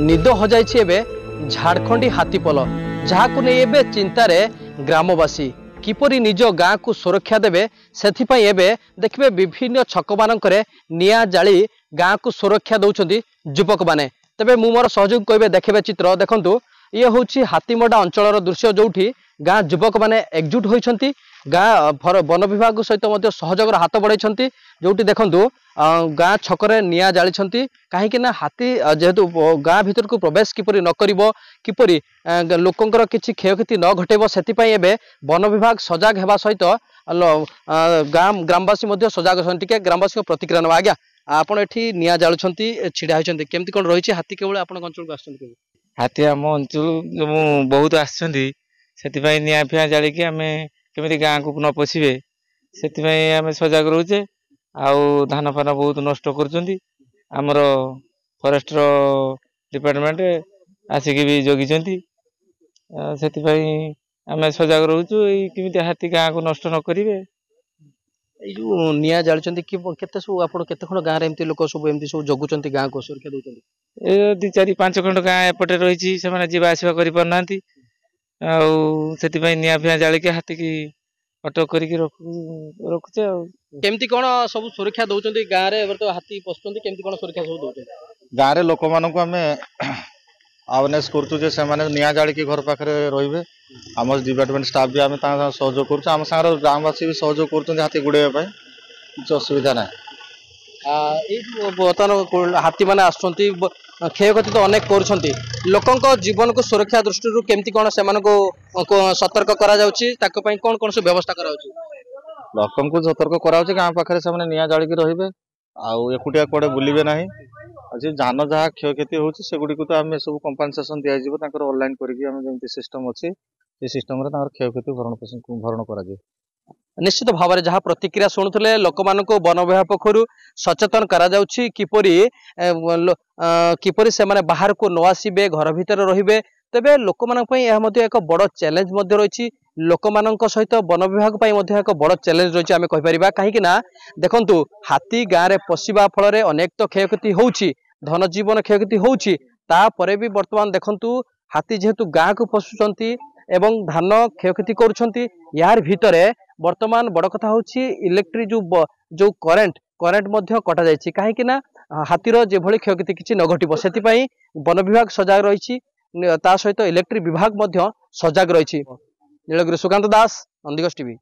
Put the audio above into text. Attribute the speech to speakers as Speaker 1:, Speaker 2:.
Speaker 1: निद हजाई एवं झारखंडी हाथीपल जहां नहीं चिंतार ग्रामवासी किपरि निज गाँ को सुरक्षा देवे से देखिए विभिन्न छक मानक निआ जाली गाँ को सुरक्षा दौरान युवक मैंने तेरे मु मोर सहयोग कहे देखिए चित्र देखु ये हूँ हाथीमडा अंचल दृश्य जो गाँ युवक मैंने एकजुट होती गाँ वन विभाग सहित सहयोग हाथ बढ़ाई जो देखु गाँ छकरे निआ जाली कहीं हाथी जेहेतु गाँ भीतर को प्रवेश किपरि न करिवो किपरि लोकंकर किछि क्षयक्षति न घटेबो सेतिपई एबे वन विभाग सजग हेबा सहित ग्रामवासी सजग अछन। टिके ग्रामवासी प्रतिक्रिया नबा आज्ञा आपण एठी निआ जालुछंती छिडा होइछंती केमति कोन रहिछि हाथी केवल आपण अंचल को आछंती
Speaker 2: हाथी आम अंचल बहुत आछंती सेतिपई निआ फिया जाली कि हमें केमिति गाँ को न पशिबे सेतिपई हमें सजग रहउछे आउ धान फान बहुत नष्ट करुछंती आमर फॉरेस्ट डिपार्टमेंट आसिक भी जगिछंती सेतिपई आमे सजग रहउछु केमिति हाथी गाँ को नष्ट न करिवे।
Speaker 1: ए जो निया जालचंती कि केते सब आपण केते खण गाँ रे एमती लोक सब एमती सब जगुचंती गाँ को सुरक्षा दउचंती
Speaker 2: ए 2-4-5 खंड गाँ एपटे रहिछि से माने जीवा आसीबा करि परनांती आउ सेतिपई निया फिया जाली के हाथी की अटक करिक रखुचे
Speaker 1: केमती कोन सब सुरक्षा दउचंती गाँ रे एबर तो हाथी पसचंती केमती कोन सुरक्षा सब दउचंती
Speaker 3: गाँ रे लोक मानन को हमें अवेयरनेस करतु जे से माने निया जाली के घर पाखरे रहिबे आम डिपार्टमेंट स्टाफ भी आम सहयोग कर आम सागर ग्रामवासी भी सहयोग कर हाथी गुड़े कुछ असुविधा ना
Speaker 1: बर्तमान हाथी मैंने आसुँच क्षयक्षति तो अनेक कर जीवन को सुरक्षा दृष्टि केमती कौन से सतर्क करा कौन कौन सब व्यवस्था करा
Speaker 3: लोक को सतर्क करा गाँ पाखे से निया जालिक रे आकुटिया कड़े बुलवे ना जान जहाँ क्षयक्षति होगुड़ी तो आम सब कंपनसेसन दिज्व ऑनलाइन करके सिस्टम अच्छी सिस्टम क्षयक्षति भरण कर
Speaker 1: निश्चित भाव में जहाँ प्रतिक्रिया शुणुले लोक मान वन विभाग पक्षर सचेतन किपरि से माने बाहर को न आसबे घर भितर रहिबे तेबे लोक मान एक बड़ चैलेंज रही लोक मान सहित वन विभाग एक बड़ चैलेंज रही आम कहीपर कहीं देखु हाथी गाँव में पशिबा फल अनेक तो क्षयक्षति होउछि धन जीवन क्षयक्षति होउछि तापरे भी वर्तमान देखु हाथी जेहेतु गाँ को पशुचंती एवं धान क्षयक्षति करुछंती यार भितरे वर्तमान बड़ कथा होछि इलेक्ट्रिक जो करेन्ट मध्य कटा जाइछि कहीं हाथीर जे भली क्षयक्षति किछि न घटिबो सेतिपई वन विभाग सजग रहिछि ता सहित इलेक्ट्रिक विभाग मध्य सजग रहिछि। नीलगिरी सुकांत दास, नंदिगोस टीवी।